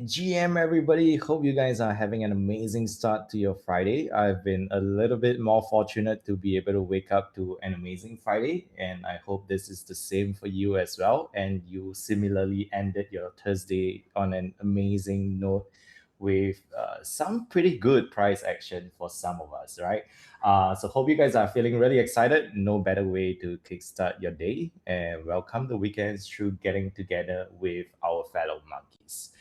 GM, everybody. Hope you guys are having an amazing start to your Friday. I've been a little bit more fortunate to be able to wake up to an amazing Friday, and I hope this is the same for you as well. And you similarly ended your Thursday on an amazing note with some pretty good price action for some of us, right? So hope you guys are feeling really excited. No better way to kickstart your day and welcome the weekends through getting together with our fellow monkeys.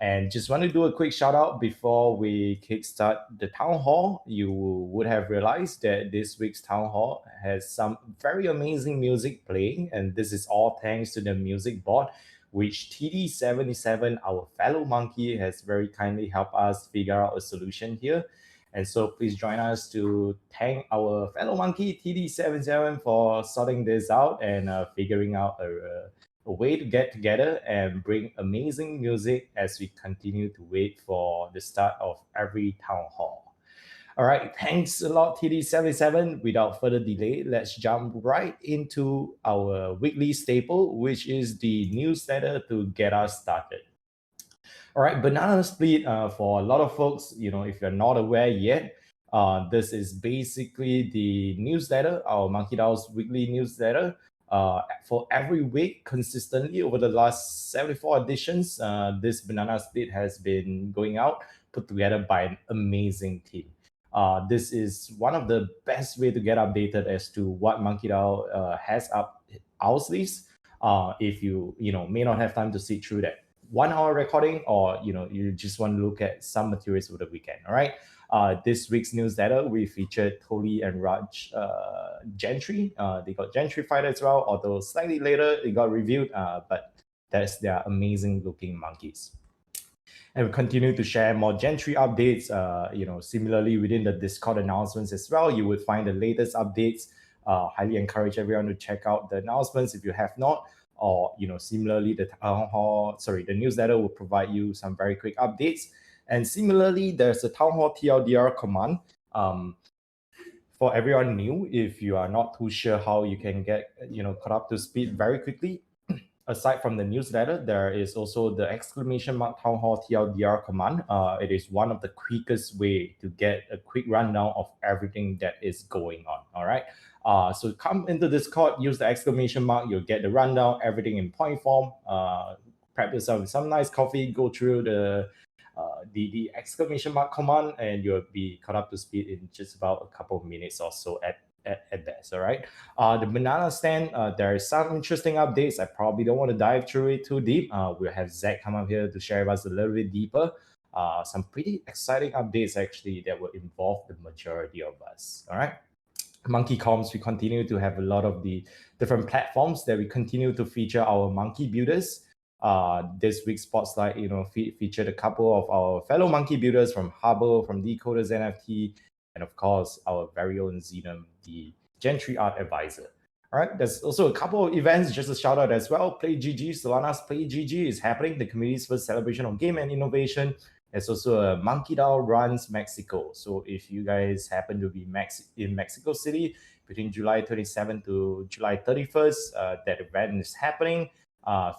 And just want to do a quick shout out before we kickstart the town hall. You would have realized that this week's town hall has some very amazing music playing, and this is all thanks to the music board, which TD77, our fellow monkey, has very kindly helped us figure out a solution here. And so please join us to thank our fellow monkey TD77 for sorting this out and figuring out a way to get together and bring amazing music as we continue to wait for the start of every town hall. All right, thanks a lot, TD77. Without further delay, let's jump right into our weekly staple, which is the newsletter to get us started. All right, banana split for a lot of folks, if you're not aware yet, this is basically the newsletter, our MonkeDAO's weekly newsletter. For every week, consistently over the last 74 editions, this banana split has been going out, put together by an amazing team. This is one of the best way to get updated as to what MonkeDAO has up our sleeves. If you may not have time to sit through that 1 hour recording, or you just want to look at some materials over the weekend. All right. This week's newsletter, we featured Toli and Raj Gentry. They got gentrified as well, although slightly later it got reviewed, but that's their amazing looking monkeys. And we continue to share more Gentry updates. Similarly within the Discord announcements as well, you would find the latest updates. Highly encourage everyone to check out the announcements if you have not. Or similarly, the newsletter will provide you some very quick updates. And similarly, there's a town hall TLDR command. For everyone new, if you are not too sure how you can get caught up to speed very quickly, aside from the newsletter, there is also the exclamation mark town hall TLDR command. It is one of the quickest way to get a quick rundown of everything that is going on. All right. So come into Discord, use the exclamation mark, you'll get the rundown, everything in point form. Prep yourself with some nice coffee, go through the exclamation mark command, and you'll be caught up to speed in just about a couple of minutes or so at best. All right. The banana stand, there are some interesting updates. I probably don't want to dive through it too deep. We'll have Zach come up here to share with us a little bit deeper. Some pretty exciting updates actually that will involve the majority of us. All right. Monkey Comms, we continue to have a lot of the different platforms that we continue to feature our monkey builders. This week's spotlight, featured a couple of our fellow monkey builders from Hubble, from Decoders NFT, and of course, our very own Xenom, the Gentry Art Advisor. All right, there's also a couple of events, just a shout out as well. Play GG, Solana's Play GG is happening, the community's first celebration of game and innovation. There's also a MonkeDAO Runs Mexico. So if you guys happen to be in Mexico City between July 27th to July 31st, that event is happening.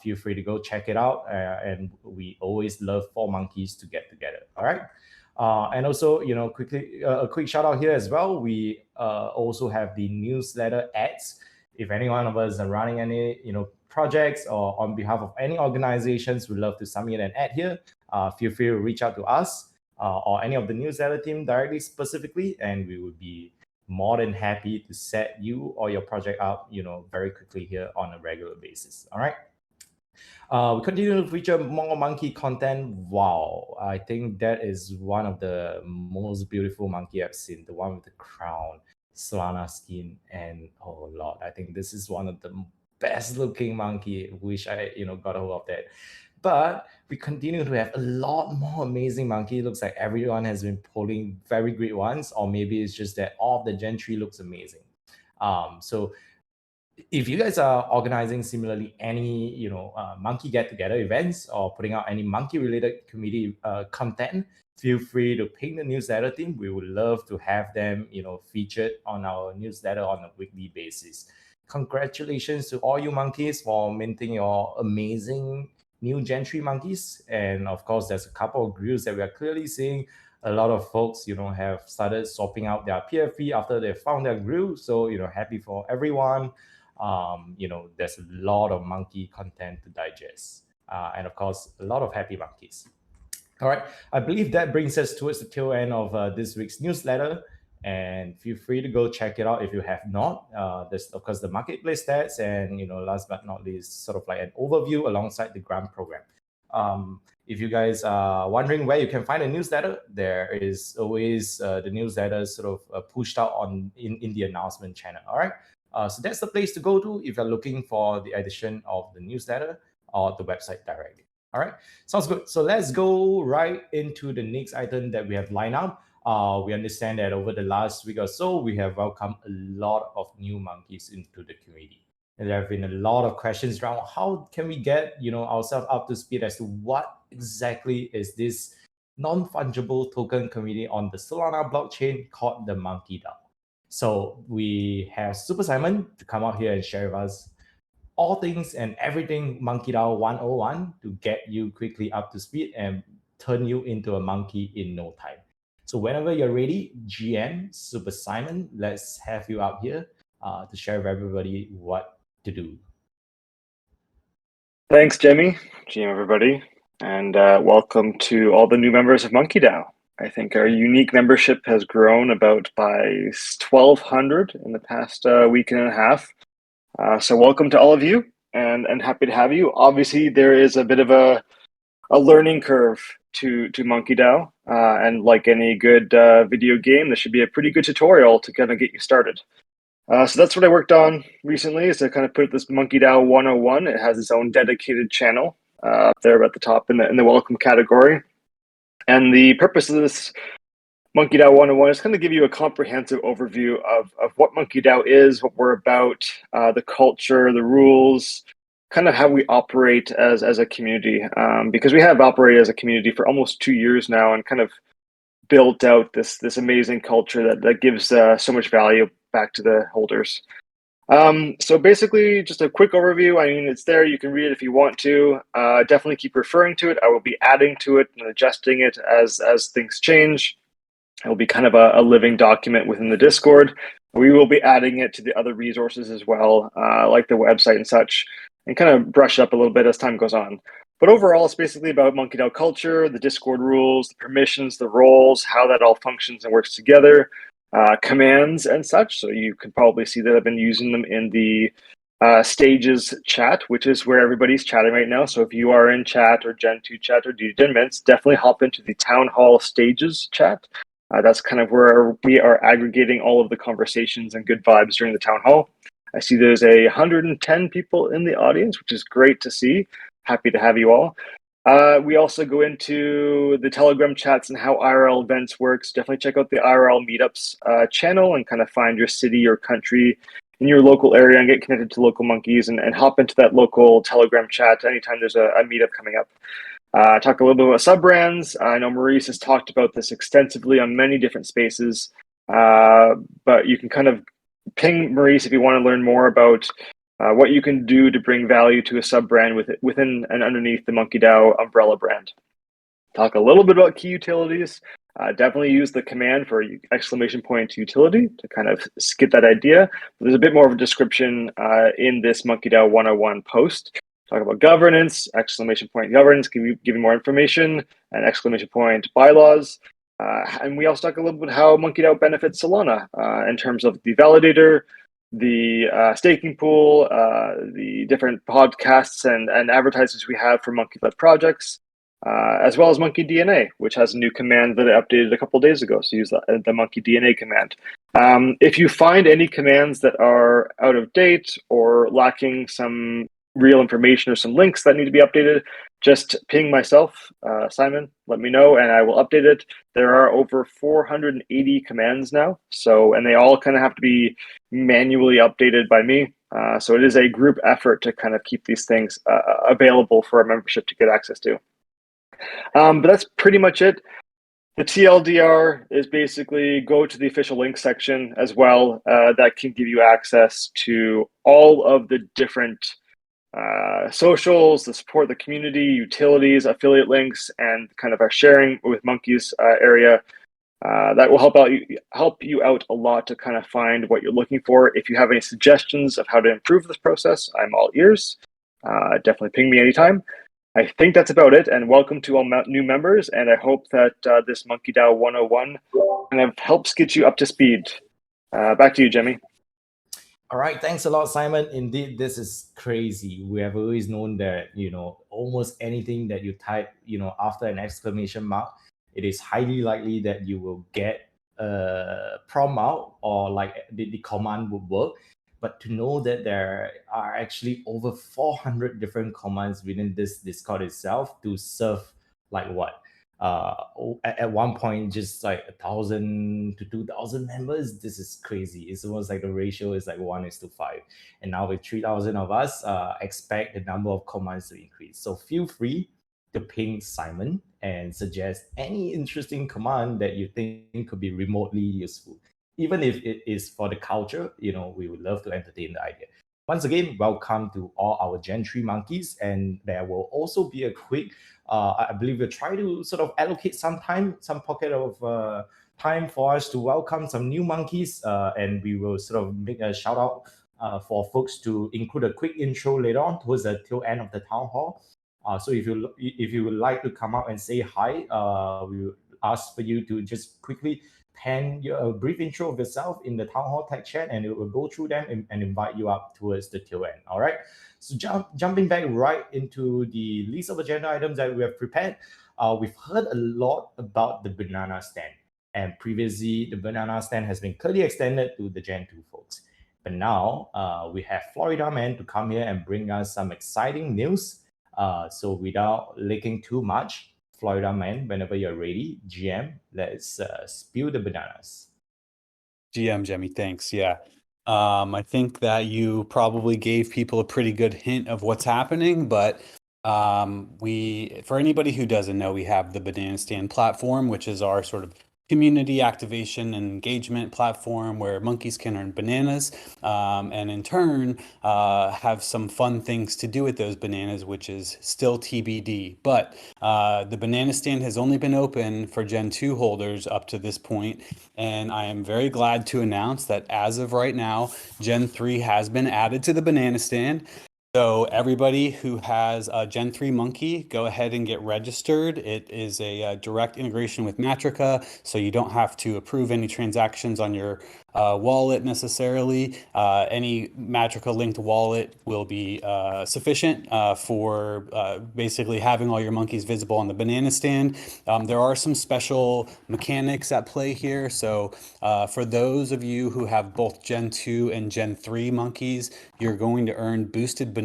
Feel free to go check it out. And we always love four monkeys to get together. All right. And also, quickly, a quick shout out here as well. We also have the newsletter ads. If any one of us are running any, projects or on behalf of any organizations, we'd love to submit an ad here. Feel free to reach out to us or any of the newsletter team directly specifically, and we would be more than happy to set you or your project up, very quickly here on a regular basis. All right. We continue to feature more monkey content. Wow, I think that is one of the most beautiful monkey I've seen. The one with the crown, Solana skin, and oh lord, I think this is one of the best looking monkey. Wish I got a hold of that. But we continue to have a lot more amazing monkey. Looks like everyone has been pulling very great ones, or maybe it's just that all of the Gentry looks amazing. So if you guys are organizing similarly any monkey get together events or putting out any monkey related community content, feel free to ping the newsletter team. We would love to have them featured on our newsletter on a weekly basis. Congratulations to all you monkeys for minting your amazing new Gentry monkeys. And of course, there's a couple of grills that we are clearly seeing a lot of folks, have started swapping out their PFP after they found their grill. So, happy for everyone. There's a lot of monkey content to digest. And of course, a lot of happy monkeys. All right. I believe that brings us towards the tail end of this week's newsletter. And feel free to go check it out if you have not. There's, of course, the marketplace stats and, last but not least, sort of like an overview alongside the grant program. If you guys are wondering where you can find a newsletter, there is always the newsletter sort of pushed out in the announcement channel. All right. So that's the place to go to if you're looking for the edition of the newsletter or the website directly. All right, sounds good. So let's go right into the next item that we have lined up. We understand that over the last week or so, we have welcomed a lot of new monkeys into the community. And there have been a lot of questions around how can we get ourselves up to speed as to what exactly is this non-fungible token community on the Solana blockchain called the MonkeDAO. So we have Super Simon to come out here and share with us all things and everything MonkeDAO 101 to get you quickly up to speed and turn you into a monkey in no time. So whenever you're ready, GM Super Simon, let's have you up here to share with everybody what to do. Thanks, Jemmy. GM, everybody, and welcome to all the new members of MonkeDAO. I think our unique membership has grown about by 1,200 in the past week and a half. So welcome to all of you, and happy to have you. Obviously, there is a bit of a learning curve to MonkeDAO, and like any good video game, there should be a pretty good tutorial to kind of get you started. So that's what I worked on recently, is to kind of put this MonkeDAO 101. It has its own dedicated channel up there at the top in the welcome category. And the purpose of this MonkeDAO 101 is kind of give you a comprehensive overview of what MonkeDAO is, what we're about, the culture, the rules, kind of how we operate as a community. Because we have operated as a community for almost 2 years now and kind of built out this amazing culture that gives so much value back to the holders. So basically, just a quick overview. I mean, it's there. You can read it if you want to. Definitely keep referring to it. I will be adding to it and adjusting it as things change. It will be kind of a living document within the Discord. We will be adding it to the other resources as well, like the website and such, and kind of brush it up a little bit as time goes on. But overall, it's basically about MonkeDAO culture, the Discord rules, the permissions, the roles, how that all functions and works together, commands and such. So you can probably see that I've been using them in the stages chat, which is where everybody's chatting right now. So if you are in chat or Gen2 chat or Gen Mints, definitely hop into the Town Hall stages chat. That's kind of where we are aggregating all of the conversations and good vibes during the town hall. I see there's 110 people in the audience, which is great to see. Happy to have you all. We also go into the Telegram chats and how IRL events works. Definitely check out the IRL meetups channel and kind of find your city or country in your local area and get connected to local monkeys and hop into that local Telegram chat anytime there's a meetup coming up. Talk a little bit about sub-brands. I know Maurice has talked about this extensively on many different spaces, but you can kind of ping Maurice if you want to learn more about what you can do to bring value to a sub-brand within and underneath the MonkeDAO umbrella brand. Talk a little bit about key utilities. Definitely use the command for !utility to kind of get that idea. But there's a bit more of a description in this MonkeDAO 101 post. Talk about governance, ! Governance, give you more information, and ! Bylaws. And we also talk a little bit how MonkeDAO benefits Solana in terms of the validator, the staking pool, the different podcasts and advertisements we have for monkey-led projects, as well as MonkeDNA, which has a new command that I updated a couple of days ago. So use the MonkeDNA command. If you find any commands that are out of date or lacking some real information or some links that need to be updated, just ping myself, Simon, let me know, and I will update it. There are over 480 commands now, and they all kind of have to be manually updated by me. So it is a group effort to kind of keep these things available for our membership to get access to. But that's pretty much it. The TLDR is basically go to the official link section as well. That can give you access to all of the different socials, the support the community, utilities, affiliate links, and kind of our sharing with monkeys area. That will help you out a lot to kind of find what you're looking for. If you have any suggestions of how to improve this process, I'm all ears. Definitely ping me anytime. I think that's about it. And welcome to all new members. And I hope that this MonkeDAO 101 kind of helps get you up to speed. Back to you, Jimmy. All right, thanks a lot, Simon. Indeed, this is crazy. We have always known that, almost anything that you type, after an exclamation mark, it is highly likely that you will get a prompt out, or like the command would work. But to know that there are actually over 400 different commands within this Discord itself to serve, like what? At one point just like 1,000 to 2,000 members. This is crazy. It's almost like the ratio is like 1:5, and now with 3,000 of us, expect the number of commands to increase. So feel free to ping Simon and suggest any interesting command that you think could be remotely useful, even if it is for the culture. We would love to entertain the idea. Once again, welcome to all our Gen 3 monkeys, and there will also be a quick, I believe we'll try to sort of allocate some time, some pocket of time for us to welcome some new monkeys, and we will sort of make a shout out for folks to include a quick intro later on towards the tail end of the town hall. So if you would like to come out and say hi, we will ask for you to just quickly pen a brief intro of yourself in the town hall tech chat, and it will go through them and invite you up towards the tail end. All right. So jumping back right into the list of agenda items that we have prepared, we've heard a lot about the banana stand, and previously the banana stand has been clearly extended to the Gen 2 folks. But now we have Florida Man to come here and bring us some exciting news. So without leaking too much, Florida Man, whenever you're ready, GM, let's spill the bananas. GM Jemmy, thanks. Yeah. I think that you probably gave people a pretty good hint of what's happening, but for anybody who doesn't know, we have the Banana Stand platform, which is our sort of community activation and engagement platform where monkeys can earn bananas, and in turn have some fun things to do with those bananas, which is still TBD. But the Banana Stand has only been open for Gen 2 holders up to this point, and I am very glad to announce that as of right now, Gen 3 has been added to the Banana Stand. So everybody who has a Gen 3 Monkey, go ahead and get registered. It is a direct integration with Matrica, so you don't have to approve any transactions on your wallet necessarily. Any Matrica linked wallet will be sufficient for basically having all your monkeys visible on the banana stand. There are some special mechanics at play here. So for those of you who have both Gen 2 and Gen 3 monkeys, you're going to earn boosted bananas.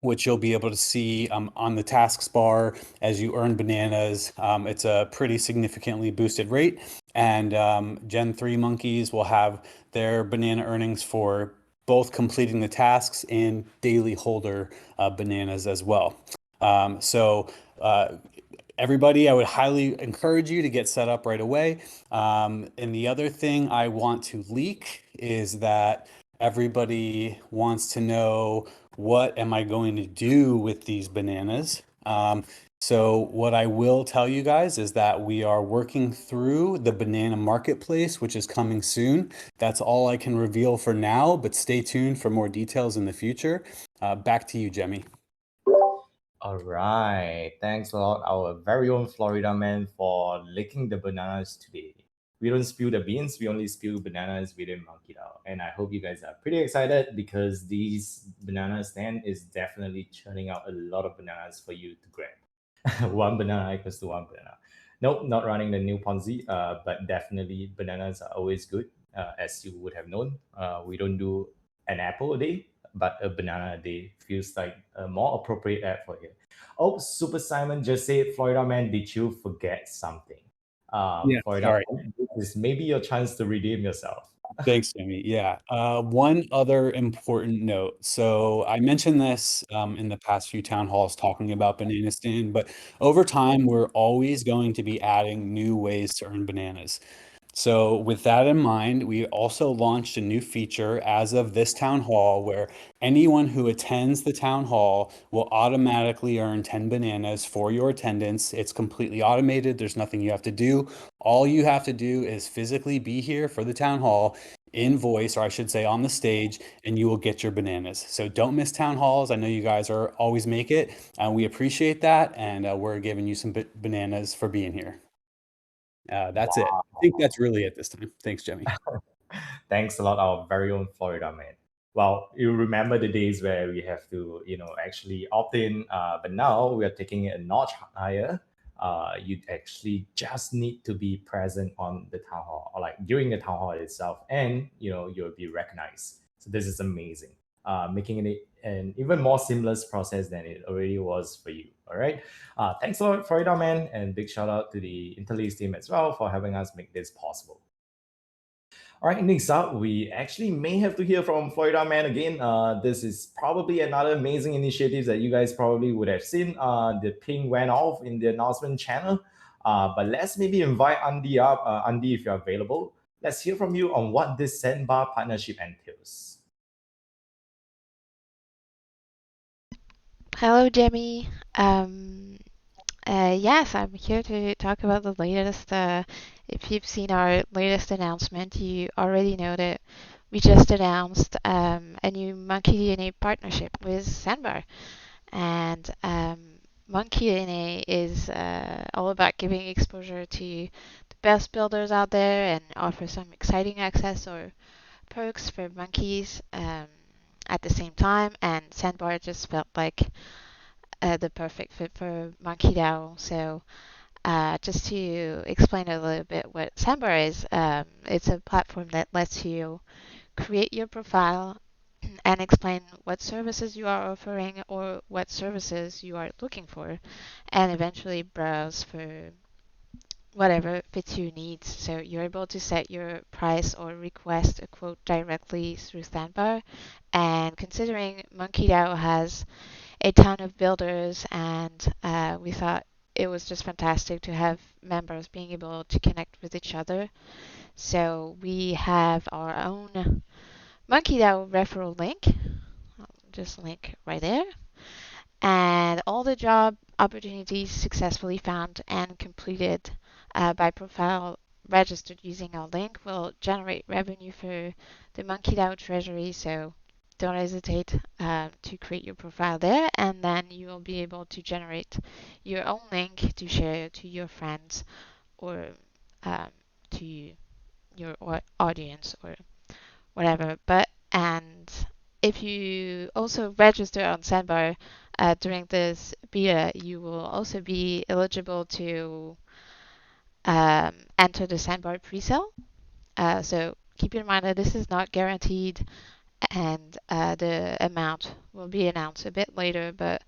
Which you'll be able to see on the tasks bar as you earn bananas. It's a pretty significantly boosted rate. And Gen 3 monkeys will have their banana earnings for both completing the tasks and daily holder bananas as well. So everybody, I would highly encourage you to get set up right away. And the other thing I want to leak is that everybody wants to know, what am I going to do with these bananas? So what I will tell you guys is that we are working through the banana marketplace, which is coming soon. That's all I can reveal for now, but stay tuned for more details in the future. Back to you, Jemmy. All right. Thanks a lot, our very own Florida Man, for licking the bananas today. We don't spill the beans, we only spill bananas within MonkeDAO. And I hope you guys are pretty excited, because these banana stand is definitely churning out a lot of bananas for you to grab. One banana equals to one banana. Nope, not running the new Ponzi, but definitely bananas are always good. As you would have known, we don't do an apple a day, but a banana a day feels like a more appropriate ad for here. Oh, Super Simon just said, Florida Man, did you forget something? Yeah, Florida sorry. Man, this is maybe your chance to redeem yourself. Thanks, Jamie. Yeah. One other important note. So I mentioned this in the past few town halls talking about banana stand, but over time, we're always going to be adding new ways to earn bananas. So, with that in mind, we also launched a new feature as of this town hall where anyone who attends the town hall will automatically earn 10 bananas for your attendance. It's completely automated, there's nothing you have to do. All you have to do is physically be here for the town hall in voice, or I should say on the stage, and you will get your bananas. So, don't miss town halls. I know you guys are always make it, and we appreciate that. And we're giving you some bananas for being here. That's it. I think that's really it this time. Thanks, Jemmy. Thanks a lot, our very own Florida man. Well, you remember the days where we have to, actually opt in, but now we are taking it a notch higher. You actually just need to be present on the town hall, or like during the town hall itself, and you'll be recognized. So this is amazing, making it an even more seamless process than it already was for you. All right. Thanks a lot, Florida man, and big shout out to the Interlace team as well for having us make this possible. All right, next up, we actually may have to hear from Florida Man again. This is probably another amazing initiative that you guys probably would have seen. The ping went off in the announcement channel. But let's maybe invite Andy up. Andy, if you're available, let's hear from you on what this Sandbar partnership entails. Hello, Jemmy. Yes, I'm here to talk about the latest. If you've seen our latest announcement, you already know that we just announced a new MonkeDNA partnership with Sandbar. And MonkeDNA is all about giving exposure to the best builders out there and offer some exciting access or perks for monkeys at the same time. And Sandbar just felt like the perfect fit for MonkeDAO. So just to explain a little bit what Sandbar is, it's a platform that lets you create your profile and explain what services you are offering or what services you are looking for, and eventually browse for whatever fits your needs. So you're able to set your price or request a quote directly through Sandbar. And considering MonkeDAO has a ton of builders, and we thought it was just fantastic to have members being able to connect with each other. So we have our own MonkeDAO referral link. I'll just link right there. And all the job opportunities successfully found and completed by profile registered using our link will generate revenue for the MonkeDAO treasury. So don't hesitate to create your profile there, and then you will be able to generate your own link to share to your friends or to your audience or whatever. And if you also register on Sandbar during this beta, you will also be eligible to enter the Sandbar pre-sale. So keep in mind that this is not guaranteed, and the amount will be announced a bit later. But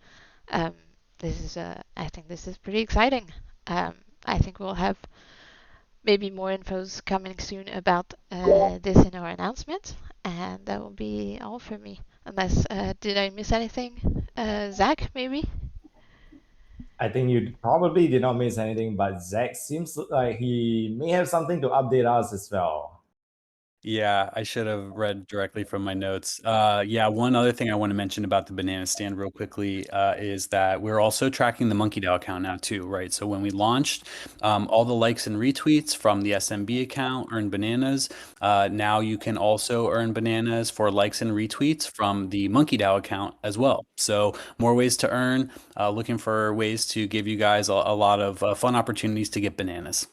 this is, I think this is pretty exciting. I think we'll have maybe more infos coming soon about this in our announcement, and that will be all for me. Unless, did I miss anything? Zach, maybe? I think you probably did not miss anything, but Zach seems like he may have something to update us as well. Yeah, I should have read directly from my notes. Yeah, one other thing I want to mention about the banana stand real quickly is that we're also tracking the MonkeDAO account now too, right? So when we launched, all the likes and retweets from the SMB account earn bananas. Now you can also earn bananas for likes and retweets from the MonkeDAO account as well. So more ways to earn. Looking for ways to give you guys a lot of fun opportunities to get bananas.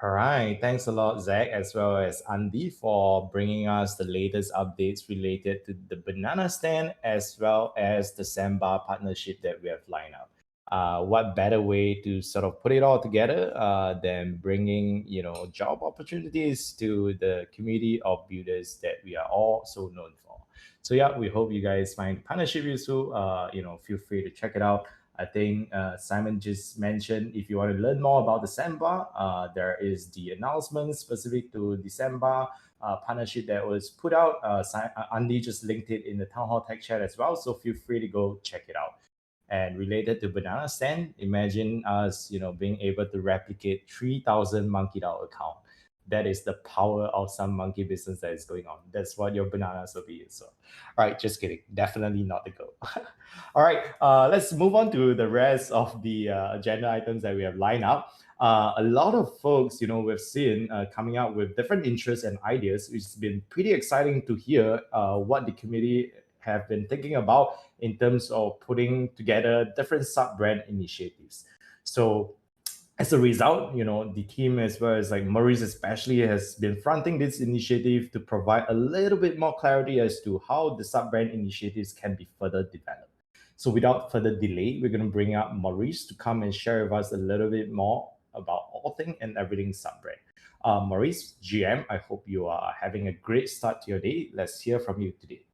All right. Thanks a lot, Zach, as well as Andy, for bringing us the latest updates related to the banana stand as well as the Samba partnership that we have lined up. What better way to sort of put it all together than bringing job opportunities to the community of builders that we are all so known for. So yeah, we hope you guys find the partnership useful. Feel free to check it out. I think Simon just mentioned if you want to learn more about the Samba, there is the announcement specific to the Samba partnership that was put out. Andy just linked it in the Town Hall Tech Chat as well, so feel free to go check it out. And related to banana stand, imagine us, being able to replicate 3,000 MonkeDAO account. That is the power of some monkey business that is going on. That's what your bananas will be. So, all right, just kidding. Definitely not the goal. All right, let's move on to the rest of the agenda items that we have lined up. A lot of folks, we've seen coming out with different interests and ideas. It's been pretty exciting to hear what the committee have been thinking about in terms of putting together different sub-brand initiatives. So as a result, the team as well as like Maurice especially has been fronting this initiative to provide a little bit more clarity as to how the sub-brand initiatives can be further developed. So without further delay, we're going to bring up Maurice to come and share with us a little bit more about all thing and everything sub-brand. Maurice, GM, I hope you are having a great start to your day. Let's hear from you today.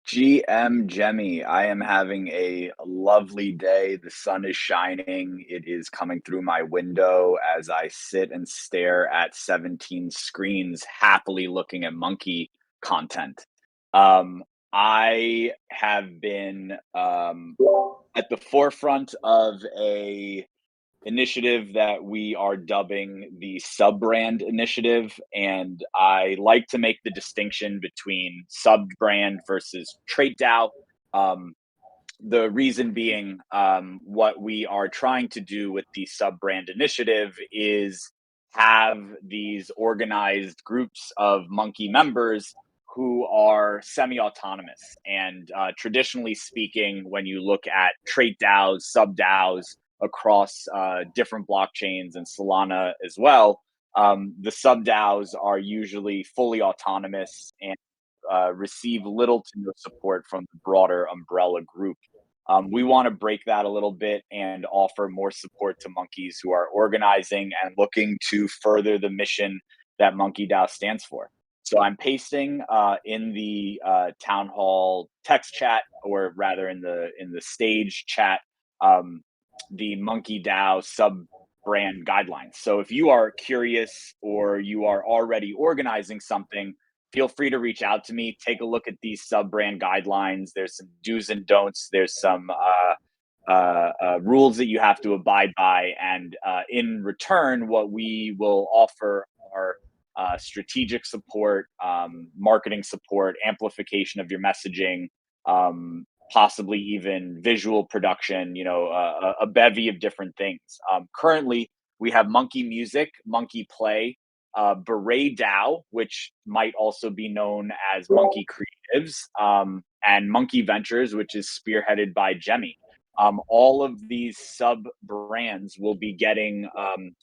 GM Jemmy, I am having a lovely day. The sun is shining. It is coming through my window as I sit and stare at 17 screens, happily looking at monkey content. I have been at the forefront of a initiative that we are dubbing the sub brand initiative. And I like to make the distinction between sub brand versus trait DAO. The reason being, what we are trying to do with the sub brand initiative is have these organized groups of monkey members who are semi autonomous. And traditionally speaking, when you look at trait DAOs, sub DAOs across different blockchains and Solana as well, the sub DAOs are usually fully autonomous and receive little to no support from the broader umbrella group. We want to break that a little bit and offer more support to monkeys who are organizing and looking to further the mission that MonkeDAO stands for. So I'm pasting in the town hall text chat, or rather in the stage chat, the MonkeDAO sub brand guidelines. So if you are curious or you are already organizing something, feel free to reach out to me. Take a look at these sub brand guidelines. There's some do's and don'ts. There's some rules that you have to abide by. And in return, what we will offer are strategic support, marketing support, amplification of your messaging, possibly even visual production, a bevy of different things. Currently, we have Monkey Music, Monkey Play, Beret DAO, which might also be known as Monkey Creatives, and Monkey Ventures, which is spearheaded by Jemmy. All of these sub brands will be getting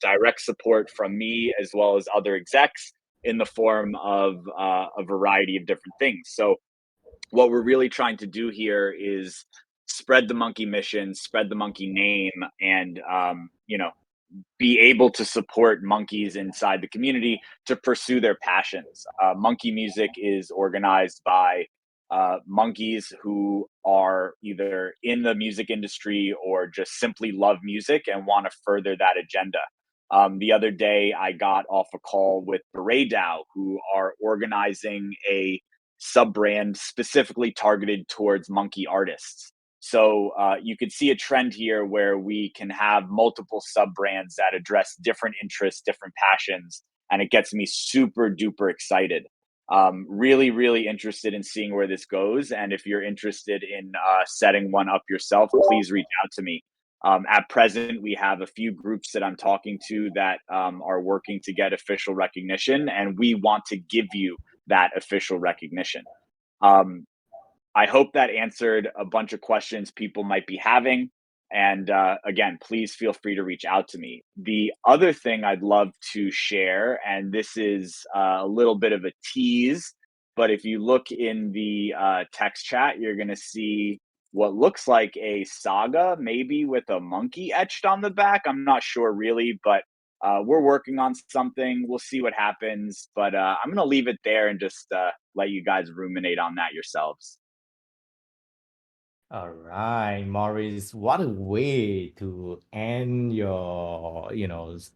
direct support from me as well as other execs in the form of a variety of different things. So what we're really trying to do here is spread the monkey mission, spread the monkey name, and be able to support monkeys inside the community to pursue their passions. Monkey Music is organized by monkeys who are either in the music industry or just simply love music and want to further that agenda. The other day, I got off a call with Beret DAO, who are organizing a sub brand specifically targeted towards monkey artists. So you could see a trend here where we can have multiple sub brands that address different interests, different passions, and it gets me super duper excited. Really, really interested in seeing where this goes. And if you're interested in setting one up yourself, please reach out to me. At present, we have a few groups that I'm talking to that are working to get official recognition, and we want to give you that official recognition. I hope that answered a bunch of questions people might be having. And again, please feel free to reach out to me. The other thing I'd love to share, and this is a little bit of a tease, but if you look in the text chat, you're going to see what looks like a saga, maybe with a monkey etched on the back. I'm not sure really, but we're working on something. We'll see what happens. But I'm going to leave it there and just let you guys ruminate on that yourselves. All right, Maurice, what a way to end your,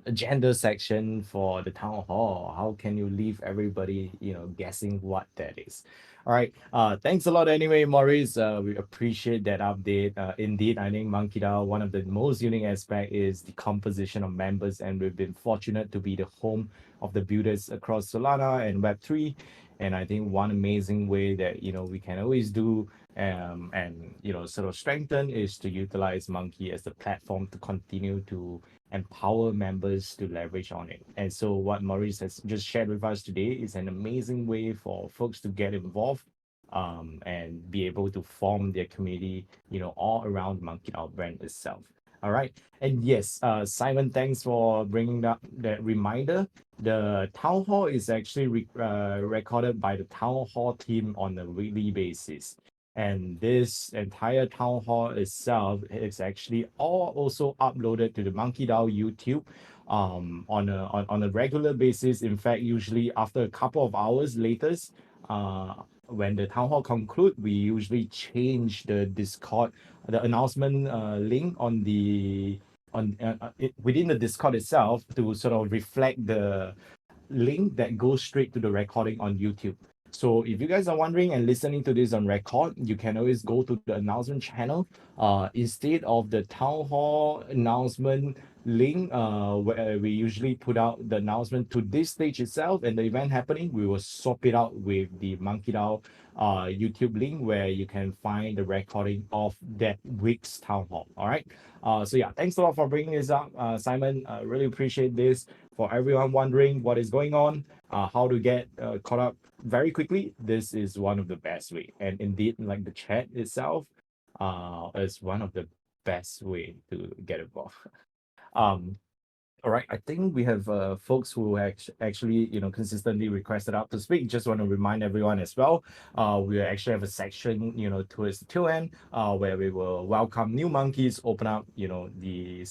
agenda section for the town hall. How can you leave everybody, guessing what that is? All right. Thanks a lot anyway, Maurice. We appreciate that update. Indeed, I think MonkeDAO, one of the most unique aspect is the composition of members, and we've been fortunate to be the home of the builders across Solana and Web3. And I think one amazing way that we can always do and sort of strengthen is to utilize Monkey as the platform to continue to empower members to leverage on it. And so what Maurice has just shared with us today is an amazing way for folks to get involved and be able to form their community, all around MonkeDAO brand itself. All right. And yes, Simon, thanks for bringing up that reminder. The town hall is actually recorded by the town hall team on a weekly basis. And this entire town hall itself is actually all also uploaded to the MonkeDAO YouTube on a regular basis. In fact, usually after a couple of hours later, when the town hall conclude, we usually change the Discord, the announcement link on the within the Discord itself to sort of reflect the link that goes straight to the recording on YouTube. So if you guys are wondering and listening to this on record, you can always go to the announcement channel. Instead of the town hall announcement link, where we usually put out the announcement to this stage itself and the event happening, we will swap it out with the MonkeDAO YouTube link where you can find the recording of that week's town hall. All right. So yeah, thanks a lot for bringing this up, Simon. Really appreciate this. For everyone wondering what is going on, how to get caught up very quickly, this is one of the best way. And indeed, like the chat itself, is one of the best way to get involved. All right, I think we have folks who actually consistently requested up to speak. Just want to remind everyone as well. We actually have a section towards the tail end where we will welcome new monkeys, open up the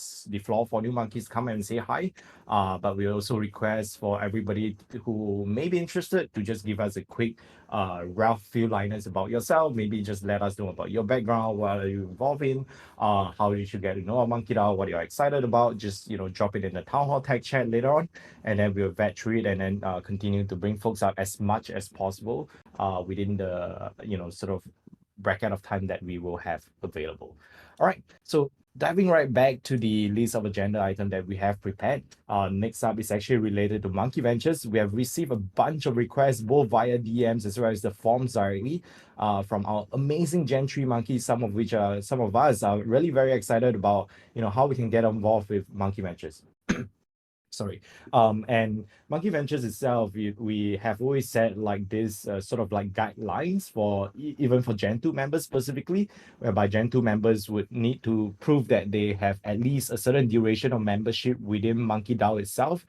floor for new monkeys come and say hi. But we also request for everybody who may be interested to just give us a quick rough few liners about yourself. Maybe just let us know about your background, what are you involved in, how you should get to know MonkeDAO, what you're excited about. Just drop it in the town hall tech chat later on, and then we'll vet through it and then continue to bring folks up as much as possible within the sort of bracket of time that we will have available. All right, so diving right back to the list of agenda item that we have prepared. Next up is actually related to Monkey Ventures. We have received a bunch of requests both via DMs as well as the forms directly from our amazing Gen 3 monkeys, some of us are really very excited about how we can get involved with Monkey Ventures. Sorry. And Monkey Ventures itself, we have always said like this sort of like guidelines for even for Gen 2 members specifically, whereby Gen 2 members would need to prove that they have at least a certain duration of membership within MonkeDAO itself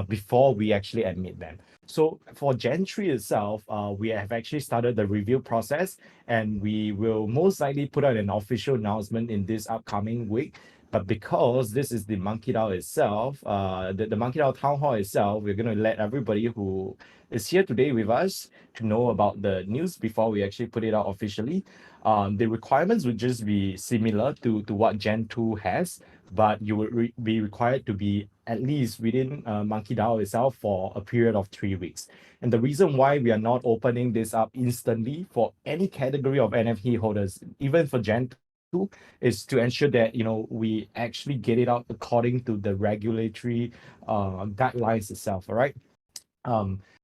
before we actually admit them. So for Gen 3 itself, we have actually started the review process, and we will most likely put out an official announcement in this upcoming week. But because this is the MonkeDAO itself, the MonkeDAO Town Hall itself, we're going to let everybody who is here today with us to know about the news before we actually put it out officially. The requirements would just be similar to what Gen 2 has, but you would be required to be at least within MonkeDAO itself for a period of 3 weeks. And the reason why we are not opening this up instantly for any category of NFT holders, even for Gen 2, is to ensure that we actually get it out according to the regulatory guidelines itself. All right.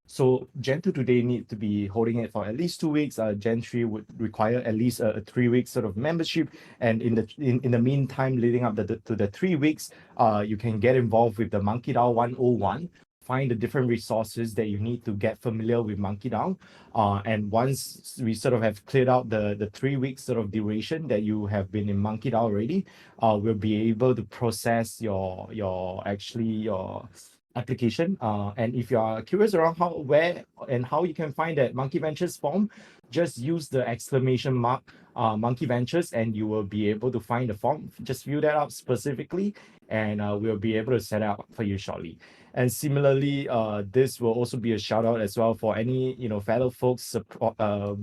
So Gen 2 today need to be holding it for at least 2 weeks. Gen 3 would require at least a 3 week sort of membership. And in the meantime, leading up to the 3 weeks, you can get involved with the MonkeDAO 101. Find the different resources that you need to get familiar with MonkeDAO. And once we sort of have cleared out the 3 weeks sort of duration that you have been in MonkeDAO already, we'll be able to process your application. And if you are curious around where and how you can find that Monkey Ventures form, just use the exclamation mark Monkey Ventures and you will be able to find the form. Just fill that out specifically, and we'll be able to set it up for you shortly. And similarly, this will also be a shout out as well for any fellow folks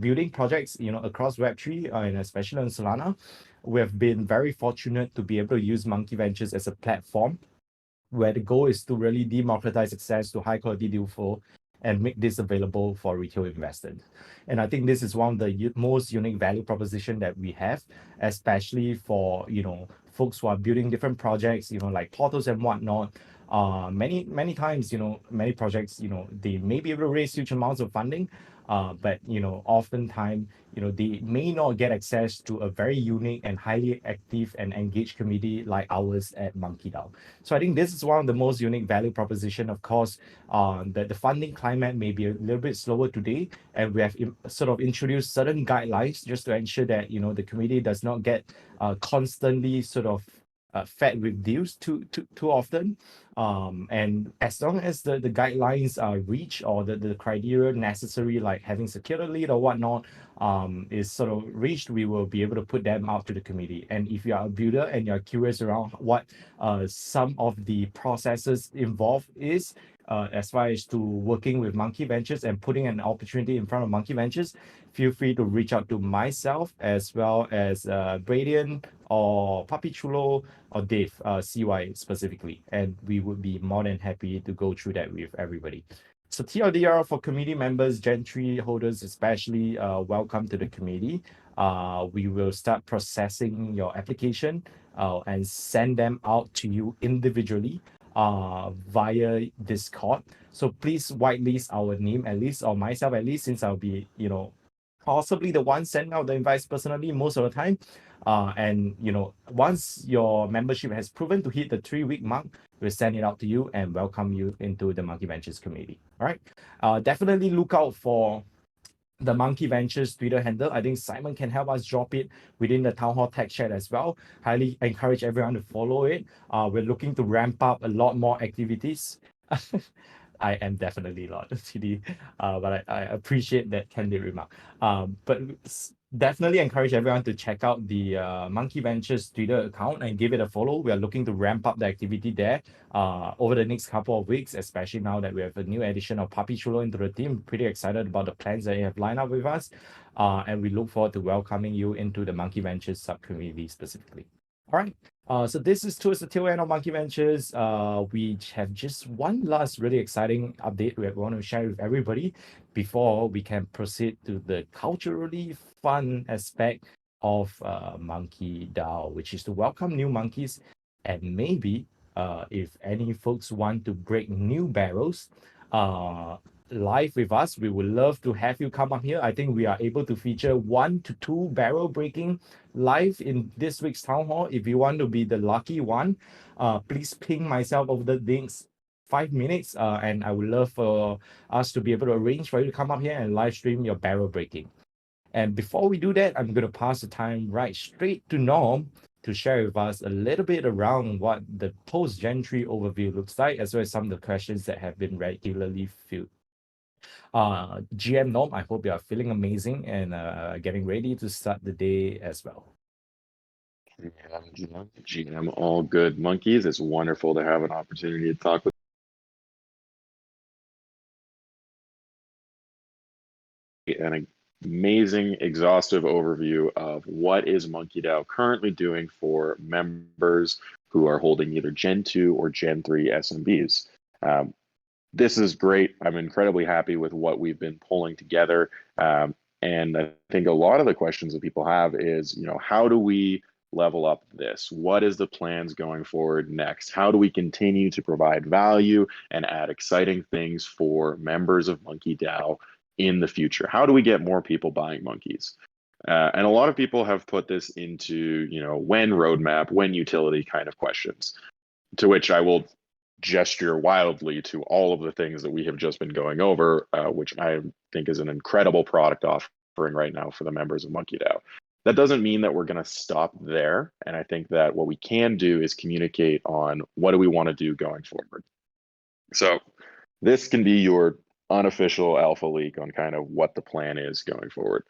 building projects across Web3 and especially on Solana. We have been very fortunate to be able to use Monkey Ventures as a platform where the goal is to really democratize access to high quality deal flow and make this available for retail investors. And I think this is one of the most unique value proposition that we have, especially for, folks who are building different projects, like portals and whatnot. Many times, many projects, they may be able to raise huge amounts of funding, but oftentimes, they may not get access to a very unique and highly active and engaged community like ours at MonkeDAO. So I think this is one of the most unique value proposition. Of course, that the funding climate may be a little bit slower today, and we have sort of introduced certain guidelines just to ensure that the community does not get constantly sort of fed with deals too often. And as long as the guidelines are reached, or the criteria necessary, like having secured a lead or whatnot, is sort of reached, we will be able to put them out to the community. And if you are a builder and you're curious around what some of the processes involved is, as far as to working with Monkey Ventures and putting an opportunity in front of Monkey Ventures, feel free to reach out to myself, as well as Bradian or Papi Chulo or Dave, CY specifically, and we would be more than happy to go through that with everybody. So TLDR for community members, Gentry holders especially, welcome to the community. We will start processing your application and send them out to you individually via Discord. So please whitelist our name at least, or myself at least, since I'll be, possibly the one sending out the invites personally most of the time. And once your membership has proven to hit the 3-week mark, we'll send it out to you and welcome you into the Monkey Ventures community. All right. Definitely look out for the Monkey Ventures Twitter handle. I think Simon can help us drop it within the Town Hall tech chat as well. Highly encourage everyone to follow it. We're looking to ramp up a lot more activities. I am definitely not TD, but I appreciate that candid remark. But definitely encourage everyone to check out the Monkey Ventures Twitter account and give it a follow. We are looking to ramp up the activity there over the next couple of weeks, especially now that we have a new addition of Papi Chulo into the team. Pretty excited about the plans that you have lined up with us. And we look forward to welcoming you into the Monkey Ventures sub-community specifically. All right. So this is towards the tail end of Monkey Ventures. We have just one last really exciting update we want to share with everybody before we can proceed to the culturally fun aspect of MonkeDAO, which is to welcome new monkeys, and maybe if any folks want to break new barrels live with us, we would love to have you come up here. I think we are able to feature 1 to 2 barrel breaking live in this week's town hall. If you want to be the lucky one, please ping myself over the next 5 minutes, and I would love for us to be able to arrange for you to come up here and live stream your barrel breaking. And before we do that, I'm going to pass the time right straight to Norm to share with us a little bit around what the post-Gentry overview looks like, as well as some of the questions that have been regularly filled. GM Norm, I hope you are feeling amazing and getting ready to start the day as well. GM, all good monkeys. It's wonderful to have an opportunity to talk with an amazing, exhaustive overview of what is MonkeDAO currently doing for members who are holding either Gen 2 or Gen 3 SMBs. This is great. I'm incredibly happy with what we've been pulling together. And I think a lot of the questions that people have is, how do we level up this? What is the plans going forward next? How do we continue to provide value and add exciting things for members of MonkeDAO in the future? How do we get more people buying monkeys? And a lot of people have put this into, when roadmap, when utility kind of questions, to which I will gesture wildly to all of the things that we have just been going over, which I think is an incredible product offering right now for the members of MonkeDAO. That doesn't mean that we're going to stop there. And I think that what we can do is communicate on what do we want to do going forward. So this can be your unofficial alpha leak on kind of what the plan is going forward.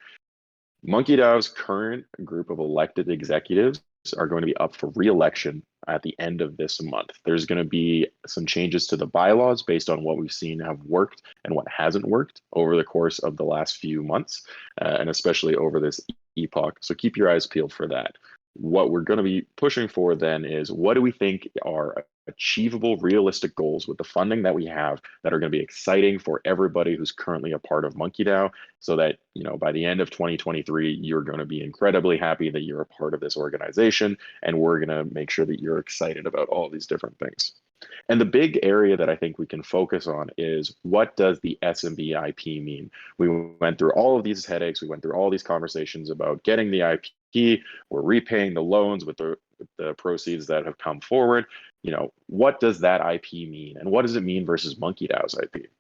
MonkeDAO's current group of elected executives are going to be up for re-election at the end of this month. There's going to be some changes to the bylaws based on what we've seen have worked and what hasn't worked over the course of the last few months, and especially over this epoch. So keep your eyes peeled for that. what we're going to be pushing for then is, what do we think are achievable, realistic goals with the funding that we have that are going to be exciting for everybody who's currently a part of MonkeDAO, so that, you know, by the end of 2023, you're going to be incredibly happy that you're a part of this organization, and we're going to make sure that you're excited about all these different things. And the big area that I think we can focus on is, what does the SMB IP mean? We went through all of these headaches. We went through all these conversations about getting the IP. We're repaying the loans with the proceeds that have come forward. You know, what does that IP mean? And what does it mean versus MonkeDAO's IP?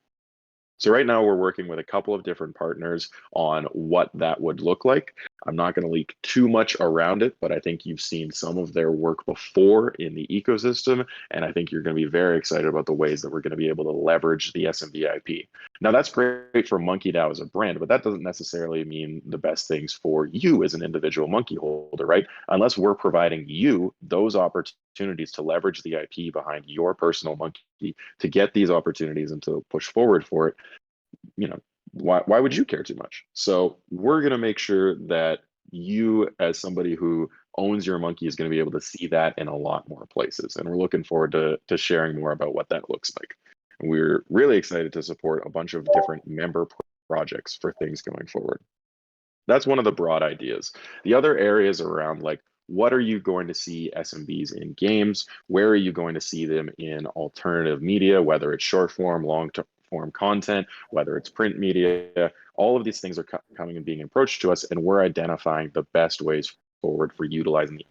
So right now we're working with a couple of different partners on what that would look like. I'm not going to leak too much around it, but I think you've seen some of their work before in the ecosystem, and I think you're going to be very excited about the ways that we're going to be able to leverage the SMB IP. Now, that's great for MonkeDAO as a brand, but that doesn't necessarily mean the best things for you as an individual monkey holder, right? Unless we're providing you those opportunities to leverage the IP behind your personal monkey to get these opportunities and to push forward for it, you know, why would you care too much? So we're going to make sure that you, as somebody who owns your monkey, is going to be able to see that in a lot more places. And we're looking forward to sharing more about what that looks like. And we're really excited to support a bunch of different member projects for things going forward. That's one of the broad ideas. The other areas around, like, what are you going to see SMBs in games? Where are you going to see them in alternative media, whether it's short form, long form content, whether it's print media? All of these things are coming and being approached to us, and we're identifying the best ways forward for utilizing the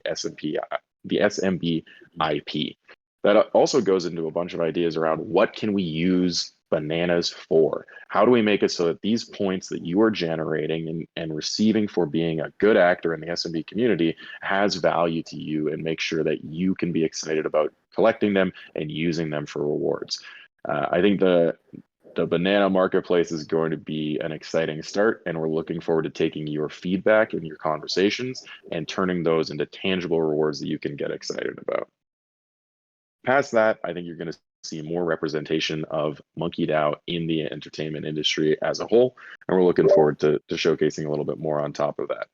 SMB IP. That also goes into a bunch of ideas around, what can we use bananas for? How do we make it so that these points that you are generating and receiving for being a good actor in the SMB community has value to you, and make sure that you can be excited about collecting them and using them for rewards? I think the banana marketplace is going to be an exciting start, and we're looking forward to taking your feedback and your conversations and turning those into tangible rewards that you can get excited about. Past that, I think you're going to see more representation of MonkeDAO in the entertainment industry as a whole, and we're looking forward to showcasing a little bit more on top of that.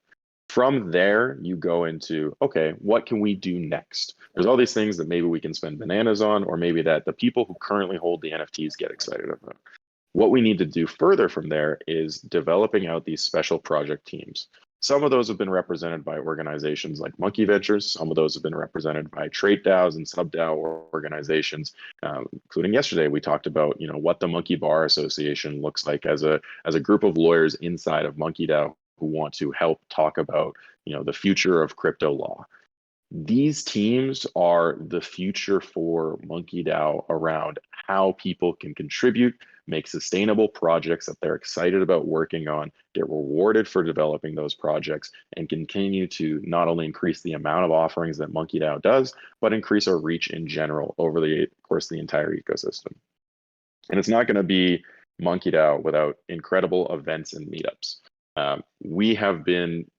From there, you go into, okay, what can we do next? There's all these things that maybe we can spend bananas on, or maybe that the people who currently hold the NFTs get excited about. What we need to do further from there is developing out these special project teams. Some of those have been represented by organizations like Monkey Ventures. Some of those have been represented by trait DAOs and sub-DAO organizations. Including yesterday, we talked about, you know, what the Monkey Bar Association looks like as a group of lawyers inside of MonkeDAO who want to help talk about, you know, the future of crypto law. These teams are the future for MonkeDAO around how people can contribute, make sustainable projects that they're excited about working on, get rewarded for developing those projects, and continue to not only increase the amount of offerings that MonkeDAO does, but increase our reach in general over the course of the entire ecosystem. And it's not going to be MonkeDAO without incredible events and meetups. We have been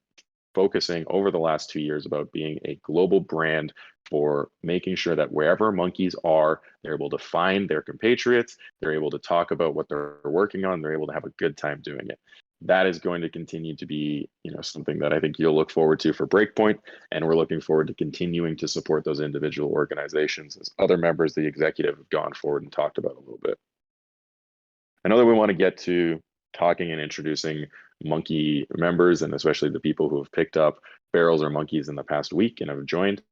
focusing over the last 2 years about being a global brand for making sure that wherever monkeys are, they're able to find their compatriots, they're able to talk about what they're working on, they're able to have a good time doing it. That is going to continue to be, you know, something that I think you'll look forward to for Breakpoint, and we're looking forward to continuing to support those individual organizations as other members of the executive have gone forward and talked about a little bit. I know that we want to get to talking and introducing monkey members, and especially the people who have picked up barrels or monkeys in the past week and have joined.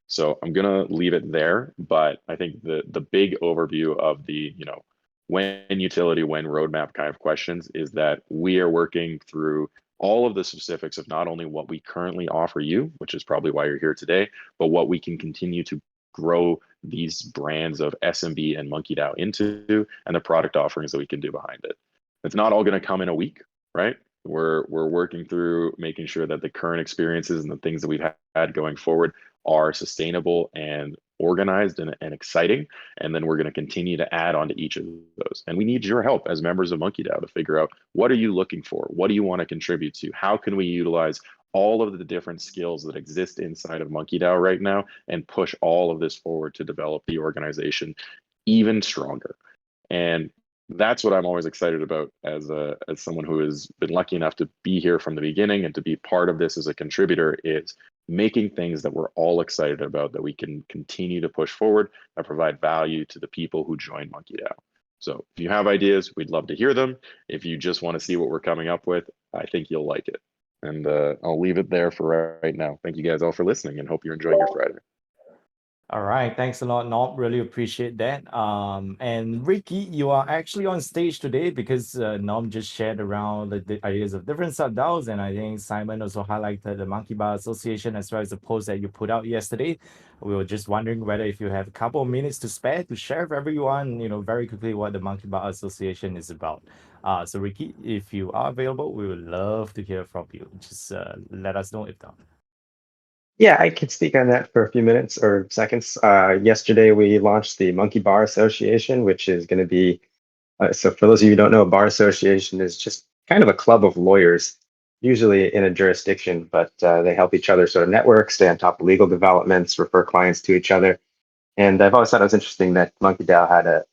So I'm gonna leave it there, but I think the big overview of the, you know, when utility, when roadmap kind of questions is that we are working through all of the specifics of not only what we currently offer you, which is probably why you're here today, but what we can continue to grow these brands of SMB and MonkeDAO into, and the product offerings that we can do behind it. It's not all going to come in a week, right? We're working through making sure that the current experiences and the things that we've had going forward are sustainable and organized and exciting. And then we're going to continue to add on to each of those. And we need your help as members of MonkeDAO to figure out, what are you looking for? What do you want to contribute to? How can we utilize all of the different skills that exist inside of MonkeDAO right now and push all of this forward to develop the organization even stronger? And that's what I'm always excited about as someone who has been lucky enough to be here from the beginning and to be part of this as a contributor, is making things that we're all excited about, that we can continue to push forward and provide value to the people who join MonkeDAO. So if you have ideas, we'd love to hear them. If you just want to see what we're coming up with, I think you'll like it. And I'll leave it there for right now. Thank you guys all for listening, and hope you're enjoying your Friday. All right, thanks a lot, Nob. Really appreciate that. And Ricky, you are actually on stage today because Nob just shared around the ideas of different sub-DAOs, and I think Simon also highlighted the Monkey Bar Association as well as the post that you put out yesterday. We were just wondering whether if you have a couple of minutes to spare to share with everyone, very quickly what the Monkey Bar Association is about. So Ricky, if you are available, we would love to hear from you. Just let us know if not. Yeah, I could speak on that for a few minutes or seconds. Yesterday, we launched the Monkey Bar Association, which is going to be so for those of you who don't know, a bar association is just kind of a club of lawyers, usually in a jurisdiction, but they help each other sort of network, stay on top of legal developments, refer clients to each other. And I've always thought it was interesting that MonkeDAO had a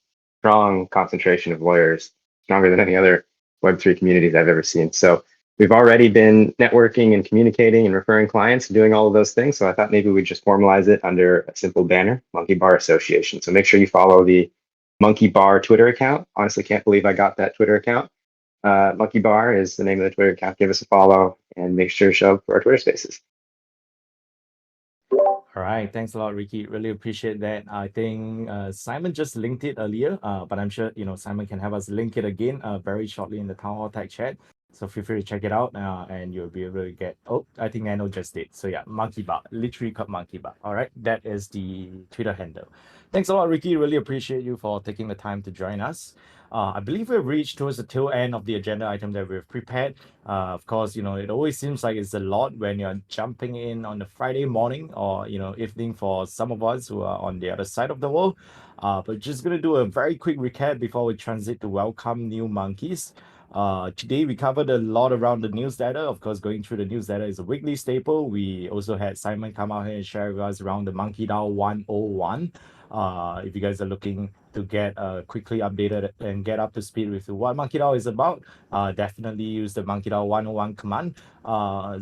strong concentration of lawyers, stronger than any other Web3 communities I've ever seen. So we've already been networking and communicating and referring clients and doing all of those things. So I thought maybe we'd just formalize it under a simple banner, Monkey Bar Association. So make sure you follow the Monkey Bar Twitter account. Honestly, can't believe I got that Twitter account. Monkey Bar is the name of the Twitter account. Give us a follow and make sure to show up for our Twitter spaces. All right, thanks a lot, Ricky. Really appreciate that. I think Simon just linked it earlier, but I'm sure Simon can have us link it again very shortly in the Town Hall Tech chat. So feel free to check it out, and you'll be able to get. Oh, I think Nano just did. So yeah, Monkey Bar, literally called Monkey Bar. All right, that is the Twitter handle. Thanks a lot, Ricky. Really appreciate you for taking the time to join us. I believe we've reached towards the tail end of the agenda item that we've prepared. Of course, it always seems like it's a lot when you're jumping in on a Friday morning or, evening for some of us who are on the other side of the world. But just going to do a very quick recap before we transit to welcome new monkeys. Today we covered a lot around the newsletter. Of course, going through the newsletter is a weekly staple. We also had Simon come out here and share with us around the MonkeDAO 101. If you guys are looking to get quickly updated and get up to speed with what MonkeDAO is about, definitely use the MonkeDAO 101 command.